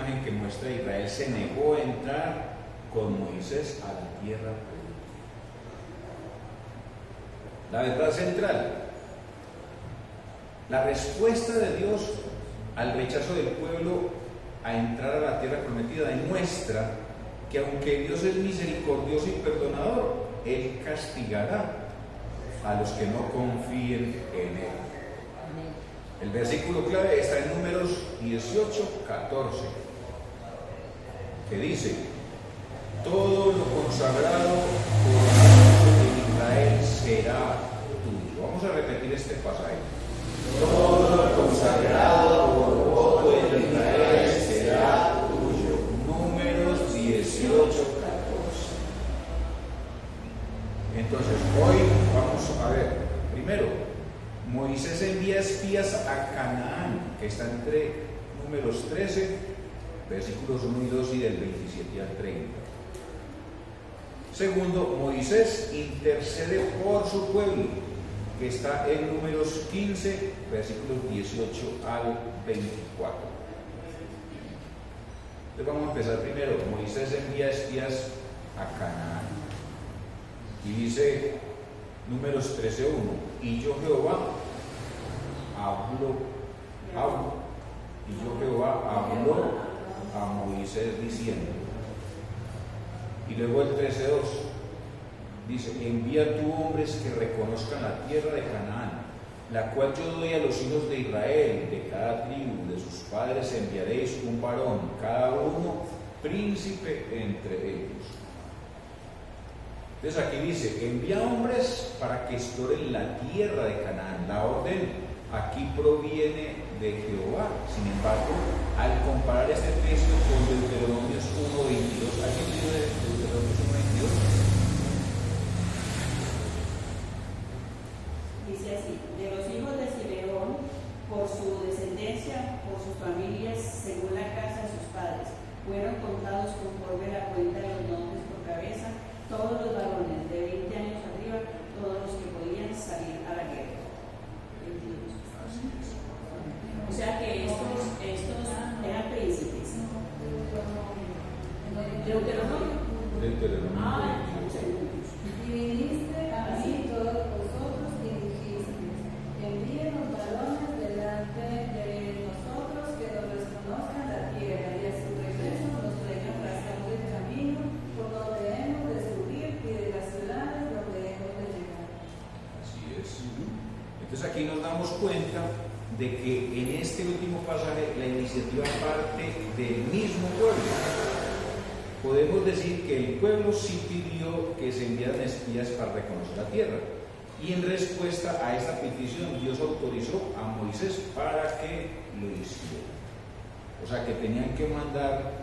imagen que muestra a Israel se negó a entrar con Moisés a la tierra prometida. La verdad central, la respuesta de Dios al rechazo del pueblo a entrar a la tierra prometida demuestra que aunque Dios es misericordioso y perdonador, Él castigará a los que no confíen en Él. El versículo clave está en Números 18:14, que dice: todo lo consagrado por Israel será tuyo. Vamos a repetir este pasaje. Todo lo consagrado por voto de Israel será tuyo. Números 18:14. Entonces, hoy vamos a ver, primero, Moisés envía espías a Canaán, que está entre Números 13, versículos 1 y 2 y del 27 al 30. Segundo, Moisés intercede por su pueblo, que está en Números 15, versículos 18 al 24. Entonces vamos a empezar primero. Moisés envía espías a Canaán. Y dice Números 13:1, y yo Jehová habló a Moisés diciendo. Y luego el 13:2 dice: envía tú hombres que reconozcan la tierra de Canaán, la cual yo doy a los hijos de Israel. De cada tribu de sus padres enviaréis un varón, cada uno príncipe entre ellos. Entonces aquí dice: envía hombres para que exploren la tierra de Canaán. La orden aquí proviene de Jehová. Sin embargo, al comparar este texto con Deuteronomios 1:22, ¿alguien tiene Deuteronomios 1:22? Dice así: de los hijos de Simeón, por su descendencia, por sus familias, según la casa de sus padres, fueron contados conforme la cuenta de los nombres por cabeza, todos los varones de 20 años arriba, todos los que podían salir a la guerra. 22. O sea que estos eran príncipes. Deuteronomio 22. Y viniste así todos vosotros y dijiste: envíen los varones delante de nosotros que nos reconozcan la tierra, y a su regreso nos traigan razón del camino por donde hemos de subir y de las ciudades donde hemos de llegar. Así es. Entonces aquí nos damos cuenta de que en este último pasaje la iniciativa parte del mismo pueblo. Podemos decir que el pueblo sí pidió que se enviaran espías para reconocer la tierra, y en respuesta a esta petición Dios autorizó a Moisés para que lo hiciera. O sea que tenían que mandar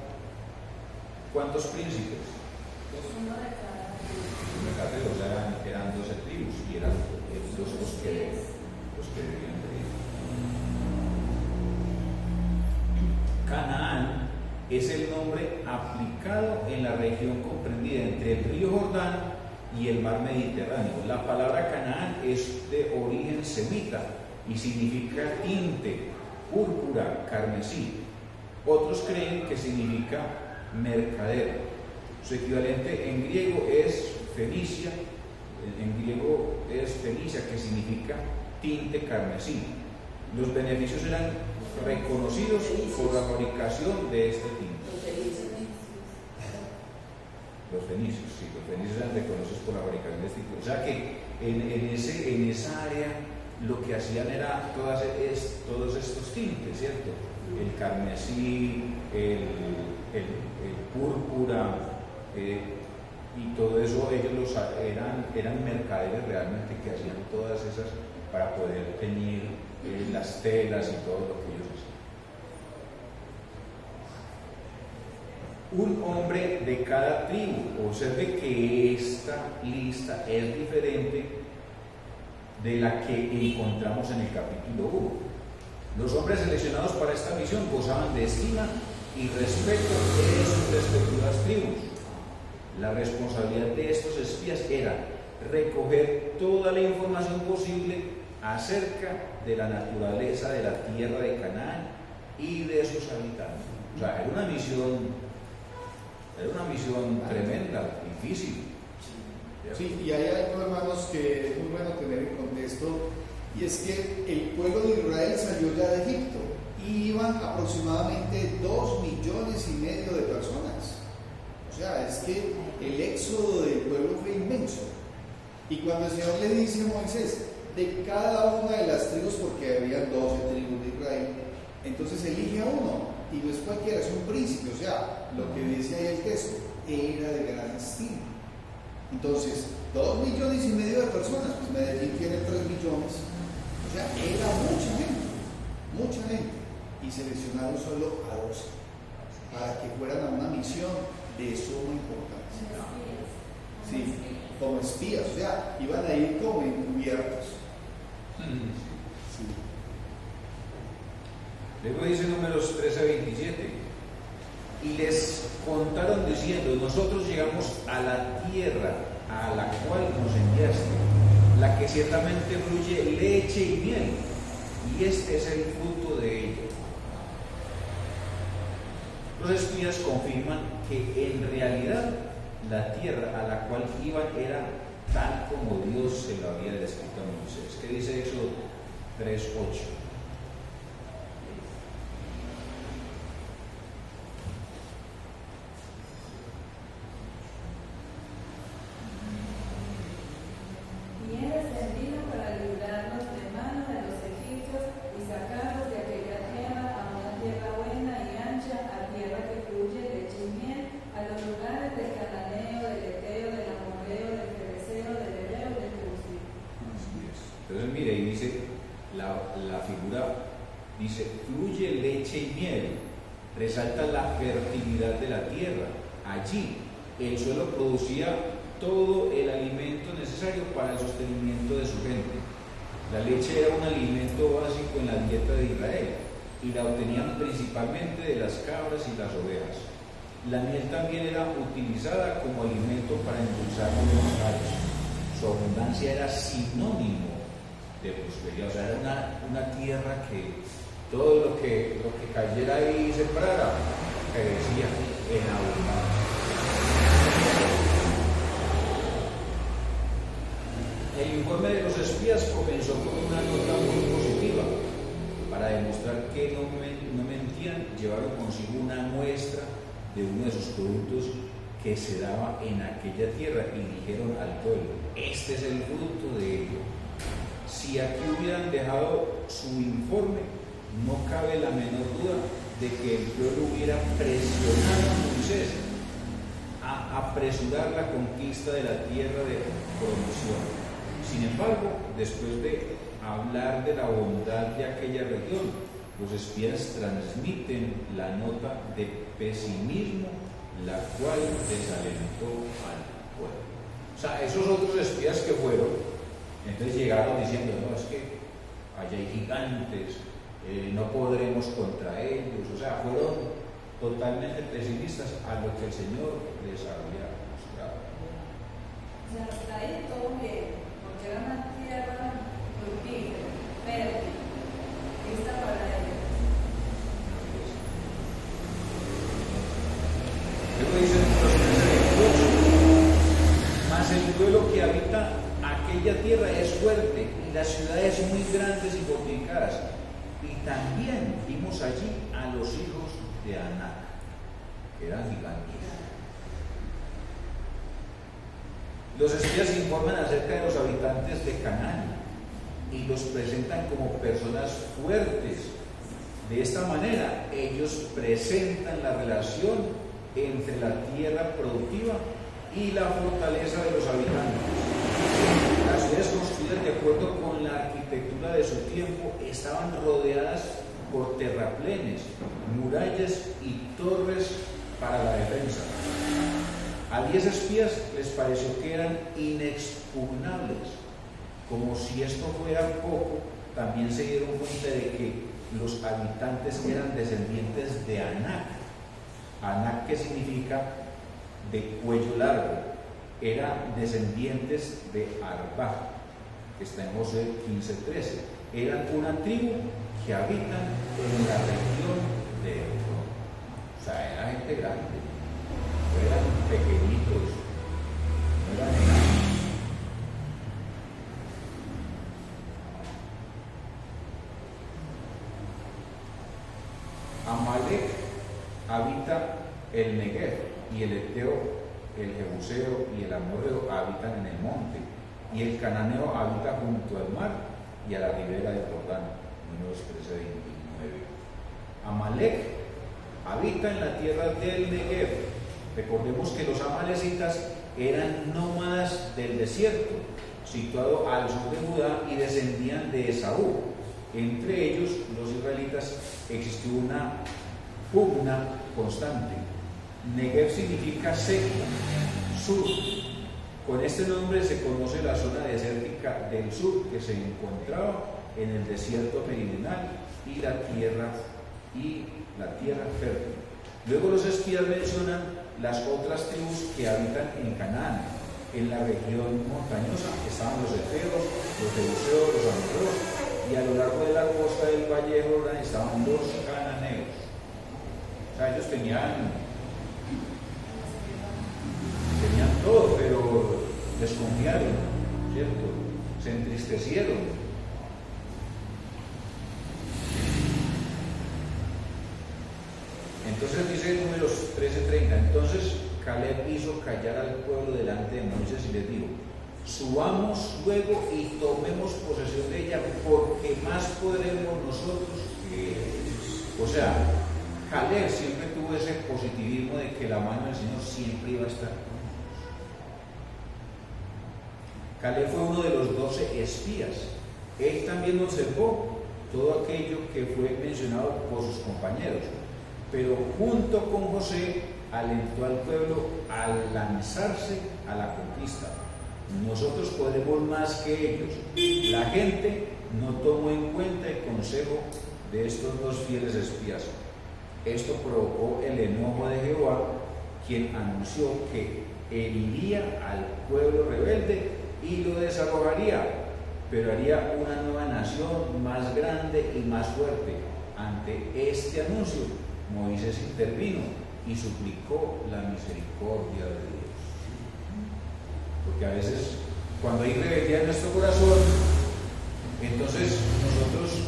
¿cuántos príncipes? Uno de cada O sea, eran 12 tribus y eran los que debían de ir. Canaán es el nombre aplicado en la región comprendida entre el río Jordán y el mar Mediterráneo. La palabra Canaán es de origen semita y significa tinte, púrpura, carmesí. Otros creen que significa mercader. Su equivalente en griego es Fenicia. En griego es Fenicia, que significa tinte carmesí. Los beneficios eran reconocidos por la fabricación de este tinte. Los fenicios, sí, los fenicios eran reconocidos por la fabricación de este tinte. O sea que en esa área lo que hacían era todos estos tintes, ¿cierto? El carmesí, el púrpura, y todo eso. Ellos eran mercaderes realmente que hacían todas esas para poder teñir las telas y todo lo que ellos hacían. Un hombre de cada tribu. Observe que esta lista es diferente de la que encontramos en el capítulo 1. Los hombres seleccionados para esta misión gozaban de estima y respeto de sus respectivas tribus. La responsabilidad de estos espías era recoger toda la información posible acerca de la naturaleza de la tierra de Canaán y de sus habitantes. O sea, era una misión tremenda, difícil. Sí, y hay algo, hermanos, que es muy bueno tener en contexto, y es que el pueblo de Israel salió ya de Egipto y iban aproximadamente 2,5 millones de personas. O sea, es que el éxodo del pueblo fue inmenso. Y cuando el Señor le dice a Moisés, de cada una de las tribus, porque había 12 tribus de Israel, entonces elige a uno, y no es cualquiera, es un príncipe. O sea, lo que dice ahí el texto, era de gran estima. Entonces, 2,5 millones de personas, pues Medellín tiene 3 millones, o sea, era mucha gente, y seleccionaron solo a 12 para que fueran a una misión de suma importancia. Sí, como espías, o sea, iban a ir como encubiertos. Sí. Luego dice Números 13:27, y les contaron diciendo, nosotros llegamos a la tierra a la cual nos enviaste, la que ciertamente fluye leche y miel, y este es el fruto de ella. Los espías confirman que en realidad la tierra a la cual iban era tal como Dios se lo había descrito a Moisés. ¿Qué dice Éxodo 3:8? Y él descendido para librarnos de mano de los egipcios y sacarlos de aquella tierra a una tierra buena y ancha, a tierra que fluye leche y miel, a los lugares del cananeo, del eteo, del amorreo, del fereceo, del hebreo, del jebuseo. Entonces mire, y dice, la figura dice, fluye leche y miel, resalta la fertilidad de la tierra. Allí el suelo producía todo el alimento necesario para el sostenimiento de su gente. La leche era un alimento básico en la dieta de Israel y la obtenían principalmente de las cabras y las ovejas. La miel también era utilizada como alimento para endulzar los manjares. Su abundancia era sinónimo de prosperidad, o sea, era una tierra que todo lo que cayera ahí y sembrara crecía en abundancia. El informe de los espías comenzó con una nota muy positiva. Para demostrar que no mentían, llevaron consigo una muestra de uno de sus productos que se daba en aquella tierra y dijeron al pueblo, este es el fruto de ello. Si aquí hubieran dejado su informe, no cabe la menor duda de que el pueblo hubiera presionado a Moisés a apresurar la conquista de la tierra de promisión. Sin embargo, después de hablar de la bondad de aquella región, los espías transmiten la nota de pesimismo, la cual desalentó al pueblo. O sea, esos otros espías que fueron, entonces llegaron diciendo, no, es que allá hay gigantes, no podremos contra ellos. O sea, fueron totalmente pesimistas a lo que el Señor les había mostrado. O sea, hasta ahí todo bien. Porque era una tierra fructífera, verde, lista para ellos. Luego dicen los mas el pueblo que habita aquella tierra es fuerte y las ciudades muy grandes y fortificadas. Y también vimos allí a los hijos de Anac, que eran gigantes. Los espías informan acerca de los habitantes de Canaán y los presentan como personas fuertes. De esta manera, ellos presentan la relación entre la tierra productiva y la fortaleza de los habitantes. Las ciudades construidas de acuerdo con la arquitectura de su tiempo estaban rodeadas por terraplenes, murallas y torres para la defensa. A 10 espías les pareció que eran inexpugnables. Como si esto fuera poco, también se dieron cuenta de que los habitantes eran descendientes de Anac. Anac, que significa de cuello largo, eran descendientes de Arba, que está en Josué 15:13. Eran una tribu que habitan en la región de Efrón. O sea, era gente grande, no eran pequeñitos, no eran enanos. Amalek habita el Negev, y el Eteo, el Jebuseo y el Amorreo habitan en el monte, y el Cananeo habita junto al mar y a la ribera del Jordán. Números 13:29. Amalek habita en la tierra del Negev. Recordemos que los amalecitas eran nómadas del desierto, situado al sur de Judá, y descendían de Esaú. Entre ellos, los israelitas, existió una pugna constante. Negev significa seco, sur. Con este nombre se conoce la zona desértica del sur, que se encontraba en el desierto meridional y la tierra fértil. Luego los espías mencionan las otras tribus que habitan en Canaán. En la región montañosa estaban los eteos, los jebuseos, los amorreos, y a lo largo de la costa del valle de Jordán estaban los cananeos. O sea, ellos tenían todo, pero desconfiaron, ¿cierto? Se entristecieron. Entonces dice Números 13:30, entonces Caleb hizo callar al pueblo delante de Moisés y les dijo: subamos luego y tomemos posesión de ella, porque más podremos nosotros que ellos. O sea, Caleb siempre tuvo ese positivismo de que la mano del Señor siempre iba a estar con ellos. Caleb fue uno de los 12 espías. Él también observó todo aquello que fue mencionado por sus compañeros, pero junto con Josué alentó al pueblo a lanzarse a la conquista. Nosotros podremos más que ellos. La gente no tomó en cuenta el consejo de estos dos fieles espías. Esto provocó el enojo de Jehová, quien anunció que heriría al pueblo rebelde y lo desalojaría, pero haría una nueva nación más grande y más fuerte. Ante este anuncio, Moisés intervino y suplicó la misericordia de Dios. Porque a veces, cuando hay rebeldía en nuestro corazón, entonces nosotros,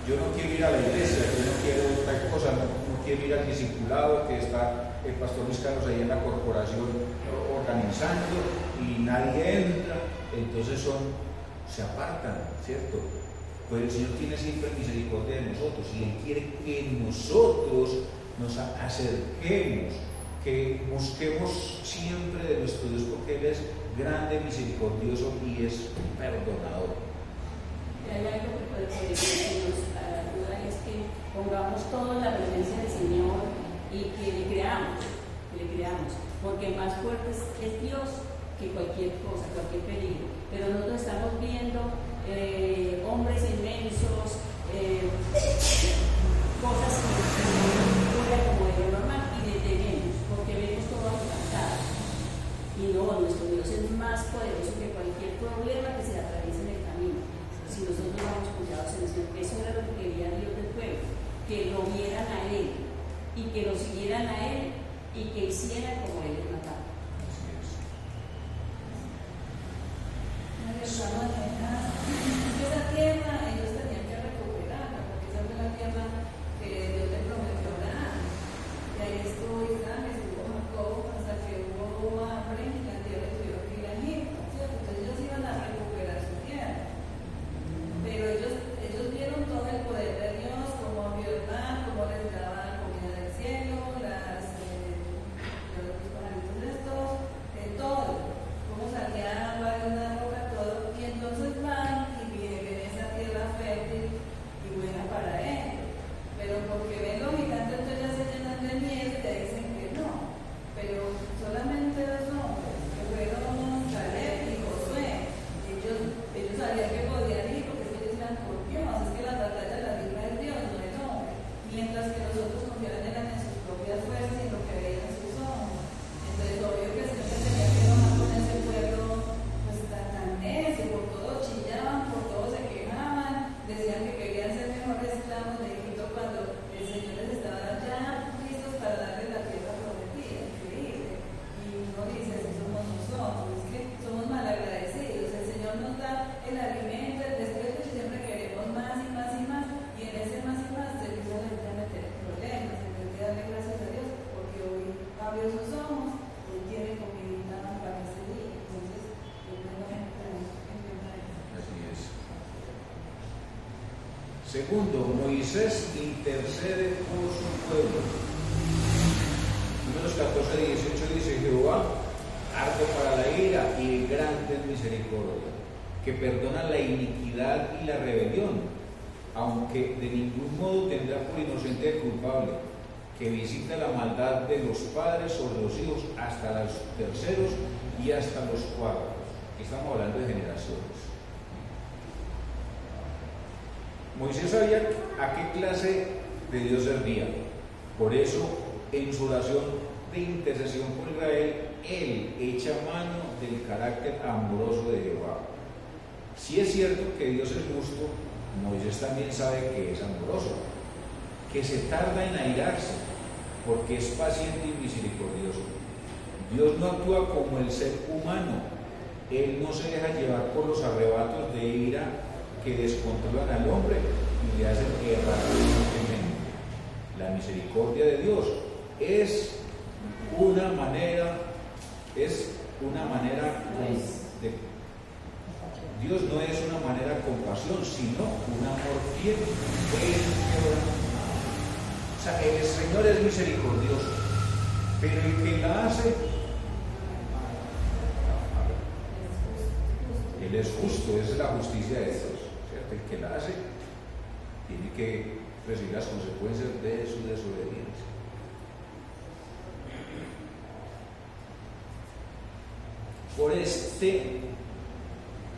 yo no quiero ir a la iglesia, yo no quiero tal cosa, no quiero ir al discipulado que está el pastor Luis Carlos ahí en la corporación organizando y nadie entra, entonces se apartan, ¿cierto? Pero el Señor tiene siempre misericordia de nosotros y Él quiere que nosotros nos acerquemos, que busquemos siempre de nuestro Dios, porque Él es grande, misericordioso y es perdonador. Hay algo que puede que nos ayuda, es que pongamos todo en la presencia del Señor y que le creamos, porque más fuerte es Dios que cualquier cosa, cualquier peligro. Pero nosotros estamos viendo hombres inmensos, cosas que no fuera como de lo normal, y detenemos, porque vemos todo aplastado. Y no, nuestro Dios es más poderoso que cualquier problema que se atraviese en el camino. Si nosotros vamos confiados en el Señor, eso era lo que quería Dios del pueblo, que lo vieran a Él y que lo siguieran a Él y que hicieran como Él les mandaba. Esa tierra ellos tenían que recuperarla, porque esa fue la tierra que Dios le prometió a Abraham. Y ahí estuvo Isaac, estuvo Jacob, hasta que hubo hambre y la tierra tuvieron que ir a Egipto, ¿cierto? Entonces ellos iban a recuperar su tierra. Pero ellos vieron todo el poder de Dios, cómo abrió el mar, cómo les daba la comida del cielo, los pajaritos estos, todo, cómo salía agua de una roca, todo. Y entonces van y viven en esa tierra fértil y buena para él. Segundo, Moisés intercede por su pueblo. Números 14, 18 dice: Jehová, harto para la ira y grande en misericordia, que perdona la iniquidad y la rebelión, aunque de ningún modo tendrá por inocente al culpable, que visita la maldad de los padres sobre los hijos hasta los terceros y hasta los cuartos. Estamos hablando de generaciones. Moisés sabía a qué clase de Dios servía. Por eso, en su oración de intercesión por Israel, él echa mano del carácter amoroso de Jehová. Si es cierto que Dios es justo, Moisés también sabe que es amoroso, que se tarda en airarse, porque es paciente y misericordioso. Dios no actúa como el ser humano. Él no se deja llevar por los arrebatos de ira que descontrolan al hombre y le hacen errar constantemente. La misericordia de Dios es una manera de Dios no es una manera de compasión, sino un amor fiel, o sea, el Señor es misericordioso, pero el que la hace, Él es justo, esa es la justicia de Dios, ¿cierto? El que la hace tiene que recibir las consecuencias de su desobediencia. Por este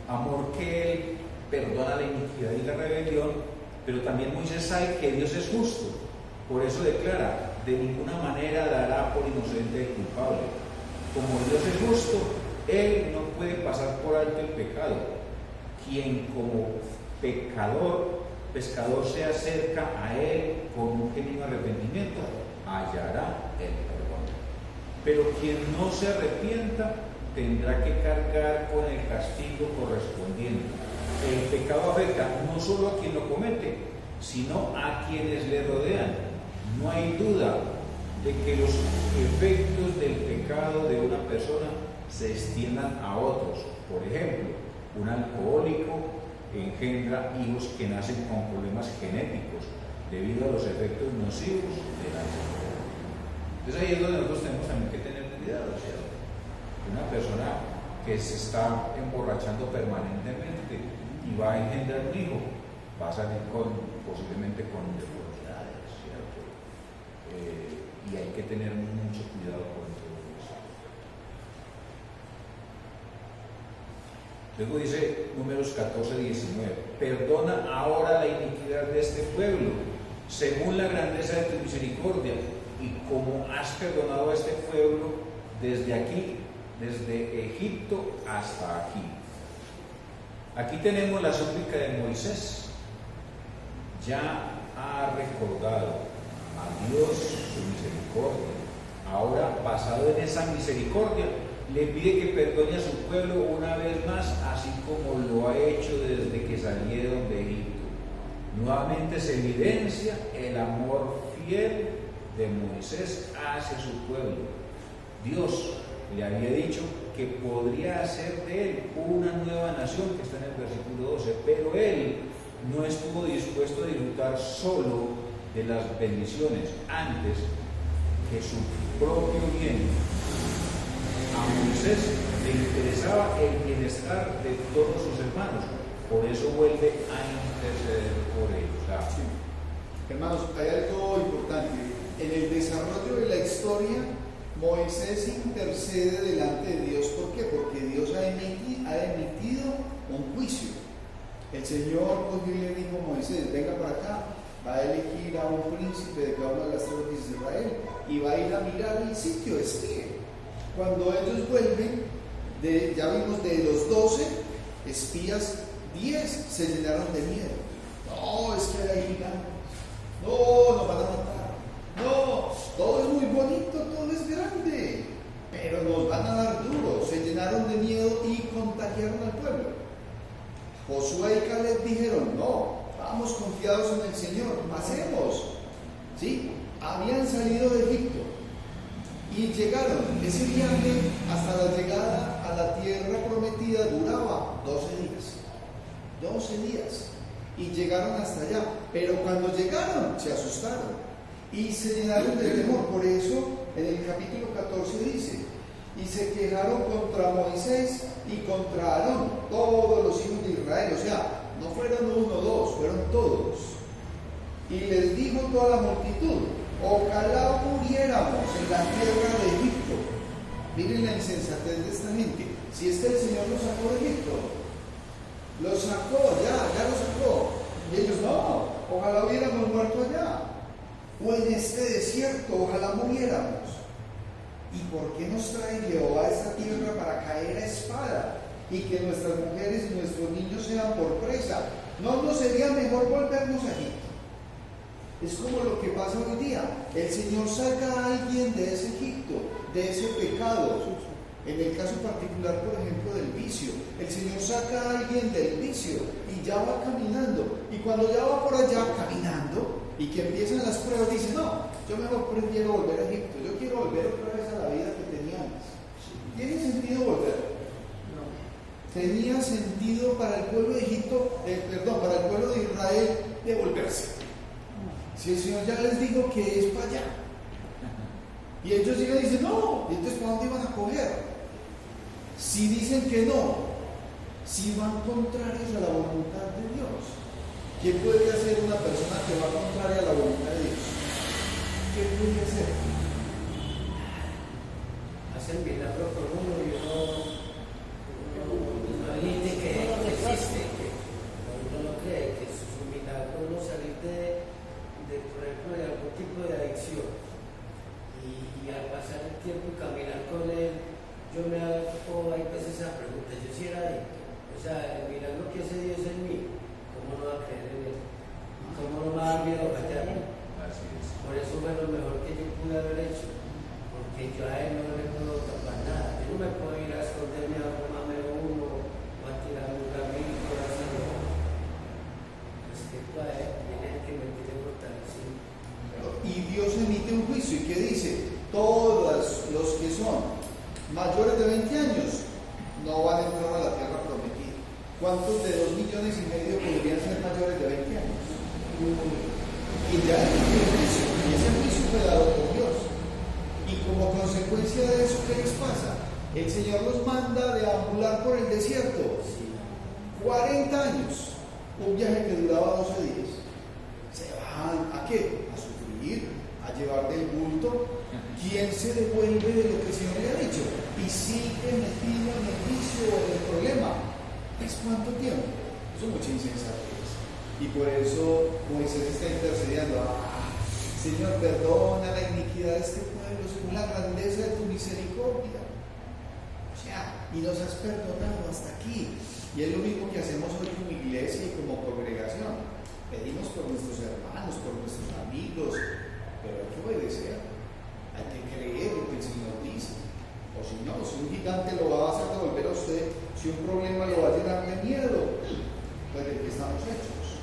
amor que Él perdona la iniquidad y la rebelión, pero también Moisés sabe que Dios es justo. Por eso declara: de ninguna manera dará por inocente el culpable. Como Dios es justo, Él no puede pasar por alto el pecado. Quien como pescador se acerca a Él con un genuino arrepentimiento, hallará el perdón. Pero quien no se arrepienta tendrá que cargar con el castigo correspondiente. El pecado afecta no solo a quien lo comete, sino a quienes le rodean. No hay duda de que los efectos del pecado de una persona se extiendan a otros. Por ejemplo, un alcohólico engendra hijos que nacen con problemas genéticos debido a los efectos nocivos del alcohol. Entonces ahí es donde nosotros tenemos también que tener cuidado, ¿cierto? Una persona que se está emborrachando permanentemente y va a engendrar un hijo, va a salir posiblemente con deformidades, ¿cierto? Y hay que tener mucho cuidado con todo eso. Luego dice Números 14, 19: perdona ahora la iniquidad de este pueblo, según la grandeza de tu misericordia, y como has perdonado a este pueblo desde aquí, desde Egipto hasta aquí. Aquí tenemos la súplica de Moisés. Ya ha recordado a Dios su misericordia. Ahora, basado en esa misericordia, le pide que perdone a su pueblo una vez más, así como lo ha hecho desde que salieron de Egipto. Nuevamente se evidencia el amor fiel de Moisés hacia su pueblo. Dios le había dicho que podría hacer de él una nueva nación, que está en el versículo 12, pero él no estuvo dispuesto a disfrutar solo de las bendiciones, antes que su propio bien. A Moisés le interesaba el bienestar de todos sus hermanos, por eso vuelve a interceder por ellos. Sí. Hermanos, hay algo importante. En el desarrollo de la historia, Moisés intercede delante de Dios. ¿Por qué? Porque Dios ha emitido un juicio. El Señor cogió y le dijo a Moisés: venga para acá, va a elegir a un príncipe de cada una de las tribus de Israel y va a ir a mirar el sitio, espíe. Cuando ellos vuelven, ya vimos de los 12 espías, 10 se llenaron de miedo. No, es que hay gigantes. No, nos van a matar. No, todo es muy bonito, todo es grande, pero nos van a dar duro. Se llenaron de miedo y contagiaron al pueblo. Josué y Caleb dijeron: no, vamos confiados en el Señor, pasemos. ¿Sí? Habían salido de Egipto y llegaron. Ese viaje hasta la llegada a la tierra prometida duraba 12 días. 12 días. Y llegaron hasta allá. pero cuando llegaron se asustaron y se llenaron de temor. Por eso en el capítulo 14 dice: y se quejaron contra Moisés y contra Aarón, todos los hijos de Israel. O sea, no fueron uno o dos, fueron todos. Y les dijo toda la multitud: ojalá muriéramos en la tierra de Egipto. Miren la insensatez de esta gente. Si es que el Señor los sacó de Egipto, los sacó, ya los sacó. Y ellos: no, ojalá hubiéramos muerto allá, o en este desierto, ojalá muriéramos. ¿Y por qué nos trae Jehová a esta tierra para caer a espada y que nuestras mujeres y nuestros niños sean por presa? ¿No nos sería mejor volvernos a Egipto? Es como lo que pasa hoy día. El Señor saca a alguien de ese Egipto, de ese pecado. En el caso particular, por ejemplo, del vicio. El Señor saca a alguien del vicio y ya va caminando. Y cuando ya va por allá caminando y que empiezan las pruebas, dice: no, yo mejor prefiero volver a Egipto. Yo quiero volver otra vez a la vida que tenía antes. ¿Tiene sentido volver? No. Tenía sentido para el pueblo de Egipto, para el pueblo de Israel devolverse. Si el Señor ya les dijo que es para allá, y ellos llegan y dicen: no, ¿y entonces para dónde iban a coger? Si dicen que no, si van contrarios a la voluntad de Dios, ¿qué puede hacer una persona que va contraria a la voluntad de Dios? ¿Qué puede hacer? Hacen milagro con uno y uno dice que existe, que uno no cree que es un milagro no salir de por ejemplo, de algún tipo de adicción. Y al pasar el tiempo y caminar con él, yo me hago hay veces esa pregunta: yo sí era adicto, o sea, el milagro que hace Dios en mí, ¿cómo no va a creer en él? ¿Cómo no me va a dar miedo fallarme? Por eso fue lo mejor que yo pude haber hecho, porque yo a él no le puedo tapar nada. Yo no me puedo ir a esconderme a formarme uno o a tirar un ramito, a hacerlo. Respecto a él, tiene que me tiene fortalecido. Y Dios emite un juicio, ¿y qué dice? Todos los que son mayores de 20 años no van a entrar a la tierra prometida. ¿Cuántos de 2,5 millones podrían ser mayores de 20 años? Y ya emitió un juicio, y ese juicio fue dado por Dios. Y como consecuencia de eso, ¿qué les pasa? El Señor los manda a deambular por el desierto. 40 años, un viaje que duraba 12 días. Se van, ¿a qué? A sufrir, a llevar del bulto. ¿Quién se devuelve de lo que el Señor le ha dicho? Y sigue metido en el vicio, en el problema. ¿Es cuánto tiempo? Eso es mucha insensatez. Y por eso Moisés está intercediendo: Señor, perdona la iniquidad de este pueblo según la grandeza de tu misericordia. O sea, y nos has perdonado hasta aquí. Y es lo mismo que hacemos hoy como iglesia y como congregación. Pedimos por nuestros hermanos, por nuestros amigos, pero hay que obedecer. Hay que creer lo que el Señor dice. O si no, si un gigante lo va a hacer devolver a usted, si un problema lo va a llenar de miedo, pues ¿de qué estamos hechos?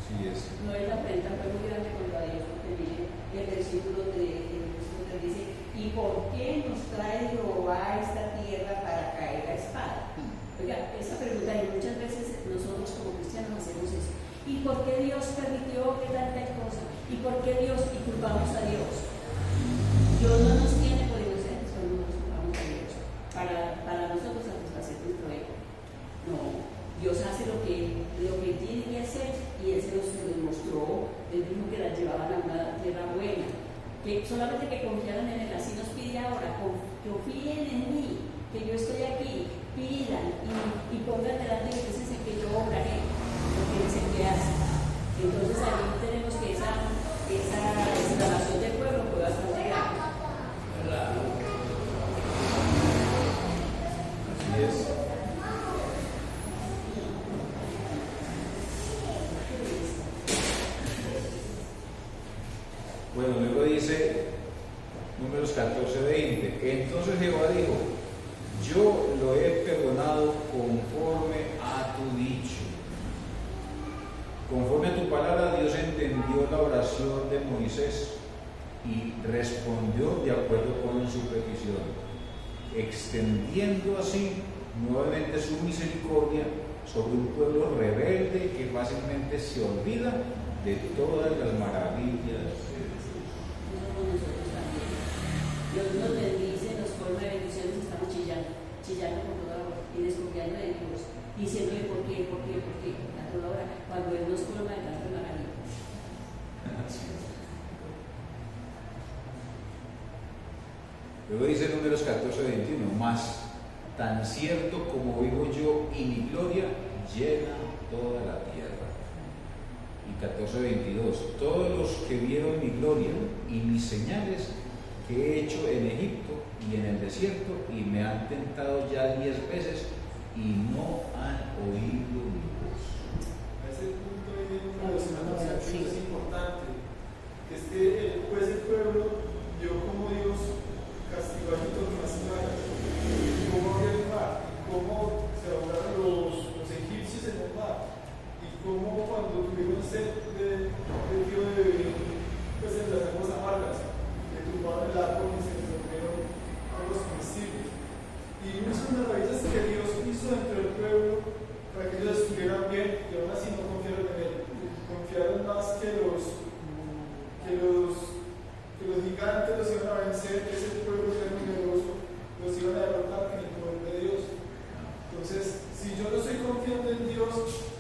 Sí es. No es la afrenta, fue muy grande contra Dios, porque mire, el versículo 3 dice: ¿y por qué nos trae Jehová a esta tierra para caer a espada? Oiga, esa pregunta, y muchas veces nosotros como cristianos hacemos eso: ¿y por qué Dios permitió que tal cosa? ¿Y por qué Dios? Y culpamos a Dios. Dios no nos tiene por inocentes cuando nos culpamos a Dios para nosotros satisfacer nuestro ego. No, Dios hace lo que tiene que hacer, y Él se los demostró. Él dijo que las llevaban a una tierra buena, que solamente que confiaran en Él. Así nos pide ahora: confíen en mí, que yo estoy aquí, pidan y pongan delante de ustedes en que yo obraré lo que dice que hace. Entonces ahí tenemos que esa exclamación del pueblo fue bastante grande. Así es. Bueno, luego dice Números 14:20: entonces Jehová dijo: yo lo he perdonado conforme a tu dicho. Conforme a tu palabra, Dios entendió la oración de Moisés y respondió de acuerdo con su petición, extendiendo así nuevamente su misericordia sobre un pueblo rebelde que fácilmente se olvida de todas las maravillas de Jesús. Eso somos nosotros también. Dios nos bendice, nos colma de bendiciones y estamos chillando por toda hora y desconfiando de Dios, diciéndole por qué, a toda hora, cuando Él nos colma de tantas maravillas. Luego dice Números 14:21, más tan cierto como vivo yo y mi gloria llena toda la tierra. Y 14:22, todos los que vieron mi gloria y mis señales que he hecho en Egipto y en el desierto y me han tentado ya 10 veces y no han oído mi voz. A ese punto hay una cosa que es importante, que es que pues el pueblo vio como Dios castigó a Egipto con las plagas, y cómo abrió el mar, y cómo se ahogaron los egipcios en el mar, y cómo cuando tuvieron sed de beber, pues en las aguas amargas, que tumbaron el árbol y se les volvieron aguas comestibles. Y muchas maravillas que Dios hizo dentro del pueblo para que ellos estuvieran bien, y aún así no confiaron en Él. Confiaron más que los gigantes los iban a vencer, que ese pueblo que era numeroso, los iban a derrotar en el poder de Dios. Entonces, si yo no estoy confiando en Dios,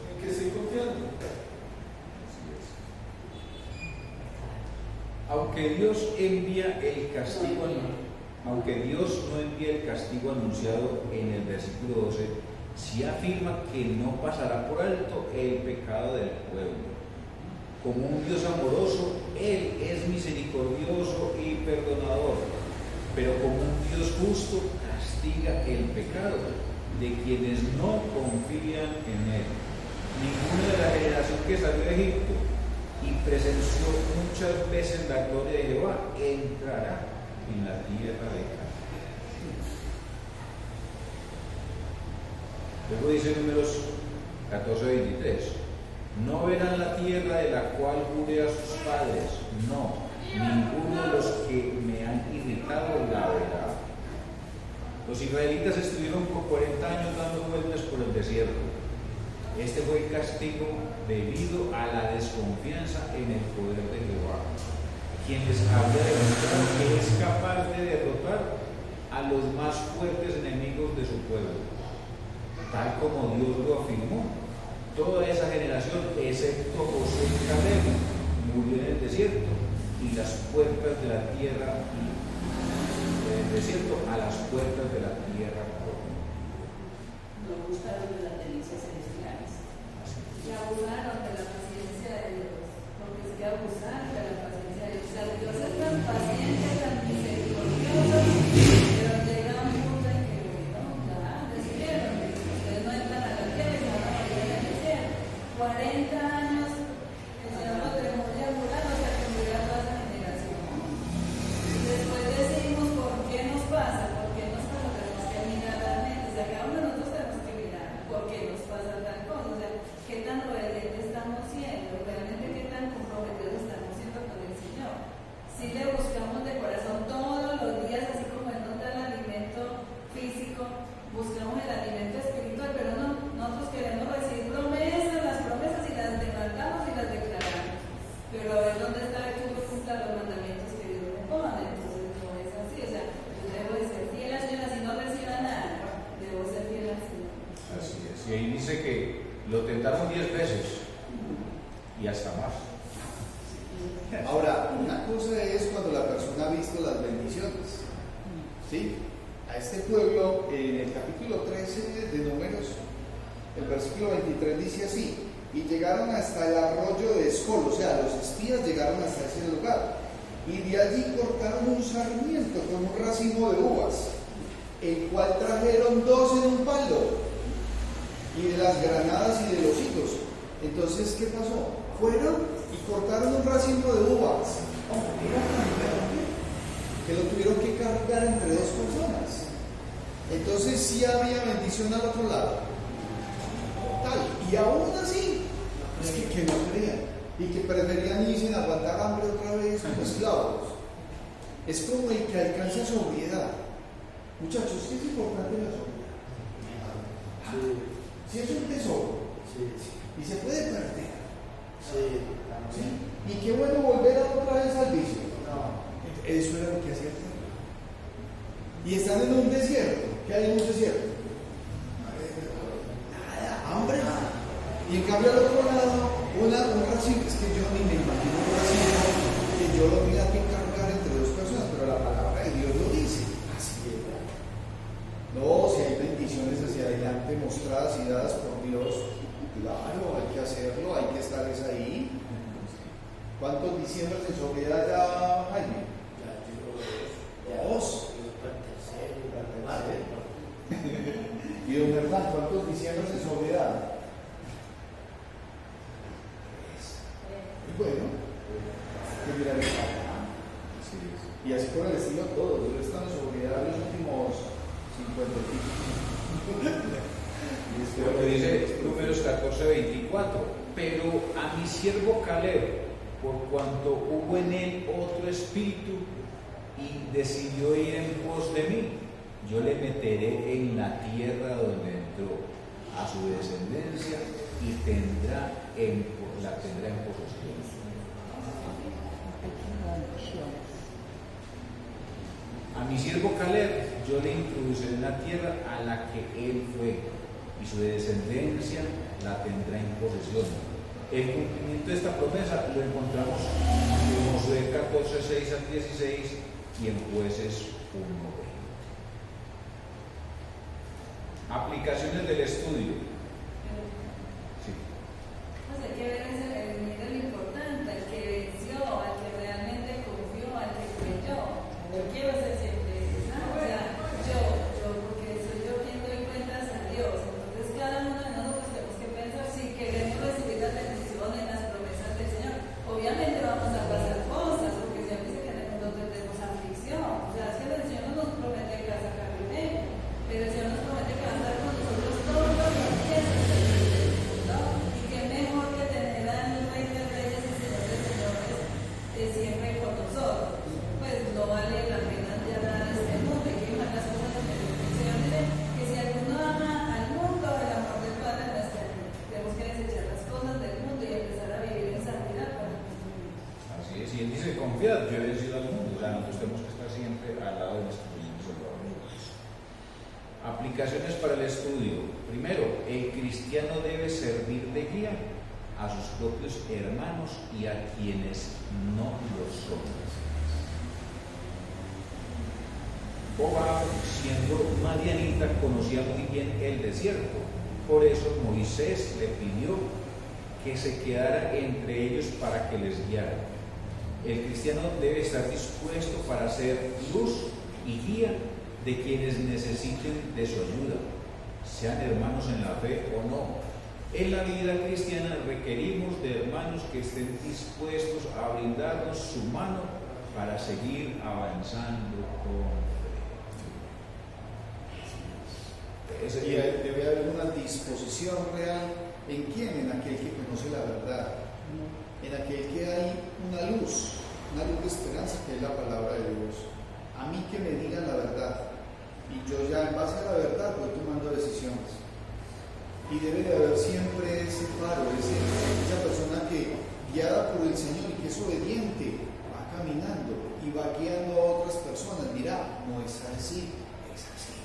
¿en qué estoy confiando? Así es. Aunque Dios no envía el castigo anunciado en el versículo 12, sí afirma que no pasará por alto el pecado del pueblo. Como un Dios amoroso, Él es misericordioso y perdonador, pero como un Dios justo, castiga el pecado de quienes no confían en Él. Ninguna de la generación que salió de Egipto y presenció muchas veces la gloria de Jehová entrará en la tierra de Canaán. Luego dice Números 14:23. No verán la tierra de la cual juré a sus padres, no, ninguno de los que me han irritado la verá. Los israelitas estuvieron por 40 años dando vueltas por el desierto. Este fue el castigo debido a la desconfianza en el poder de Jehová, quien les había demostrado que es capaz de derrotar a los más fuertes enemigos de su pueblo, tal como Dios lo afirmó. Toda esa generación, excepto Josué y Caleb, murió en el desierto y las puertas de la tierra, del desierto a las puertas de la tierra. No gustaron de las delicias celestiales. Y abusaron de la paciencia de Dios, porque es que abusaron de la paciencia de Dios. O sea, Dios es tan paciente, tan misericordioso, pero llega un punto en que, bueno, ya decidieron, ustedes no entran a la tierra y se van a morir en el desierto. 40 años, el Señor nos dejó de apurar hasta que muriera toda esa generación. Y después decimos, ¿por qué nos pasa? ¿Por qué nos pasa? Tenemos que mirar realmente, o sea, cada uno de nosotros tenemos que mirar por qué nos pasa tal cosa, o sea, qué tan obedientes estamos siendo, realmente qué tan comprometidos estamos siendo con el Señor. Si le buscamos de corazón todos los días, así como Él nos da el alimento físico, buscamos el alimento espiritual, pero no, nosotros queremos recibir promesas, las promesas y las demandamos y las declaramos, pero a ver dónde está el que uno cumpla los mandamientos que Dios me pone. Entonces no es así, o sea, yo debo de ser fiel al Señor, así no reciba nada, debo ser fiel al Señor. Así es. Y ahí dice que lo tentaron 10 veces y hasta más. Ahora, una cosa es cuando la persona ha visto las bendiciones, ¿sí? A este pueblo, en el capítulo 13 de Números, el versículo 23 dice así: y llegaron hasta el arroyo de Escol, o sea, los espías llegaron hasta ese lugar, y de allí cortaron un sarmiento con un racimo de uvas, el cual trajeron 2 en un palo, y de las granadas y de los higos. Entonces, ¿qué pasó? Fueron y cortaron un racimo de uvas. Era tan grande que lo tuvieron que cargar entre 2 personas. Entonces sí había bendición al otro lado. Tal. Y aún así, es que no creían. Y que preferían irse a aguantar hambre otra vez como esclavos. Es como el que alcanza sobriedad. Muchachos, ¿qué es importante la sobriedad? Si es un tesoro Sí, sí. y se puede perder, Sí, ¿sí? Y qué bueno volver otra vez al vicio. No. Eso era lo que hacía el pueblo. Y están en un desierto. ¿Qué hay en un desierto? Nada, hambre. Y en cambio al otro lado, un racimo, es que yo ni me imagino un racimo que yo lo tenga que cargar entre dos personas, pero la palabra de Dios lo dice. Así es. No, si hay bendiciones hacia adelante mostradas y dadas por Dios, claro, hay que hacerlo, hay que estar ahí. ¿Cuántos diciembres de sobriedad ya, Jaime? Ya llevo Dos. y para el tercero y para el cuarto. Y don Hernán, ¿cuántos diciembres de sobriedad? Bueno, que mirar el papá. Y así por el estilo todos. Yo he estado en sobriedad los últimos 50 y Lo que dice Números 14:24, pero a mi siervo Caleb, por cuanto hubo en él otro espíritu y decidió ir en pos de mí, yo le meteré en la tierra donde entró a su descendencia y la tendrá en posesión. A mi siervo Caleb yo le introduciré en la tierra a la que él fue, y su descendencia la tendrá en posesión. El cumplimiento de esta promesa lo encontramos en Josué 14:6-16 y en Jueces 1:20. Aplicaciones del estudio. Sí. Pues hay que ver mira lo importante, al que venció, al que realmente confió, al que creyó. Yo quiero ser siempre, ¿no? O sea, porque soy yo quien doy cuentas a Dios. Entonces, cada uno de nosotros tenemos que pensar si queremos recibir las bendiciones, las promesas del Señor. Obviamente vamos a pasar cosas, porque siempre dice que nosotros tendremos aflicción. O sea, es que el Señor no nos promete que va a sacar dinero, pero el Señor nos promete que va a estar con nosotros todos los días, ¿no? Y qué mejor que tener al Rey de Reyes y Señor de Señores siempre con nosotros. Pues no vale la pena ya nada de este mundo, hay que dejar las cosas en el mundo. El Señor dice que si alguno ama al mundo, el amor del Padre no está en él. Tenemos que desechar las cosas del mundo y empezar a vivir en santidad para nuestro mundo. Así es, y él dice, confiad, yo he vencido al mundo. O sea, nosotros tenemos que estar siempre al lado de nuestro Señor Salvador. Aplicaciones para el estudio. Primero, el cristiano debe servir de guía a sus propios hermanos y a quienes no lo son. Joab, siendo madianita, conocía muy bien el desierto. Por eso Moisés le pidió que se quedara entre ellos para que les guiara. El cristiano debe estar dispuesto para ser luz y guía de quienes necesiten de su ayuda, sean hermanos en la fe o no. En la vida cristiana requerimos de hermanos que estén dispuestos a brindarnos su mano para seguir avanzando con fe. Y debe haber una disposición real en quién, en aquel que conoce la verdad, en aquel que hay una luz de esperanza que es la palabra de Dios. A mí que me digan la verdad y yo ya en base a la verdad voy tomando decisiones. Y debe de haber siempre ese faro, esa persona que, guiada por el Señor y que es obediente, va caminando y va guiando a otras personas. Mira, no es así, es así.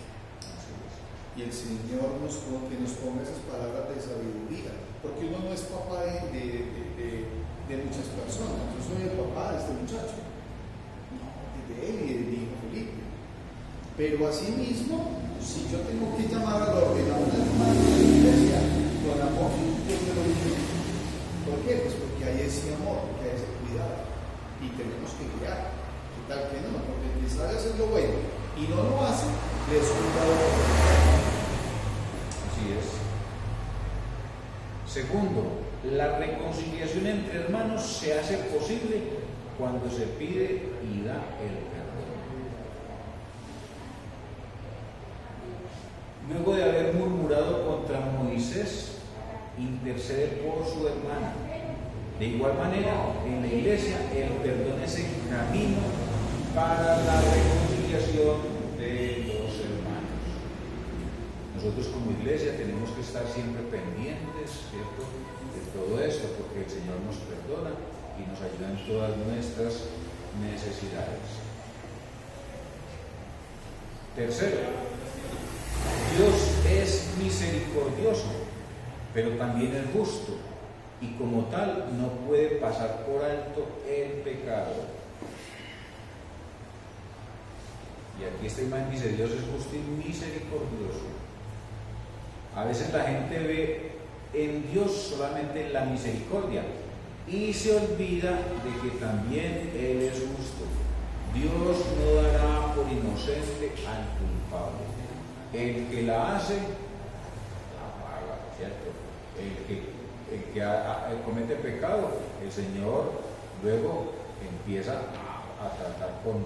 Y el Señor que nos ponga esas palabras de sabiduría, porque uno no es papá de muchas personas. Yo soy el papá de este muchacho, no, de él y de mi hijo Felipe. Pero asimismo, si yo tengo que llamar al orden a una hermana de la iglesia, con amor, yo te lo digo. ¿Por qué? Pues porque hay ese amor, porque hay ese cuidado. Y tenemos que guiar. ¿Qué tal que no? Porque el que sabe hacer lo bueno y no lo hace, le es cuidado. Así es. Segundo, la reconciliación entre hermanos se hace posible cuando se pide y da el perdón. Luego de haber murmurado contra Moisés, intercede por su hermana. De igual manera, en la iglesia, el perdón es el camino para la reconciliación de los hermanos. Nosotros como iglesia tenemos que estar siempre pendientes, ¿cierto?, de todo esto, porque el Señor nos perdona y nos ayuda en todas nuestras necesidades. Tercero, Dios es misericordioso, pero también es justo, y como tal no puede pasar por alto el pecado. Y aquí esta imagen dice: Dios es justo y misericordioso. A veces la gente ve en Dios solamente la misericordia y se olvida de que también Él es justo. Dios no dará por inocente al culpable. El que la hace, la paga, ¿cierto? El que comete pecado, el Señor luego empieza a tratar con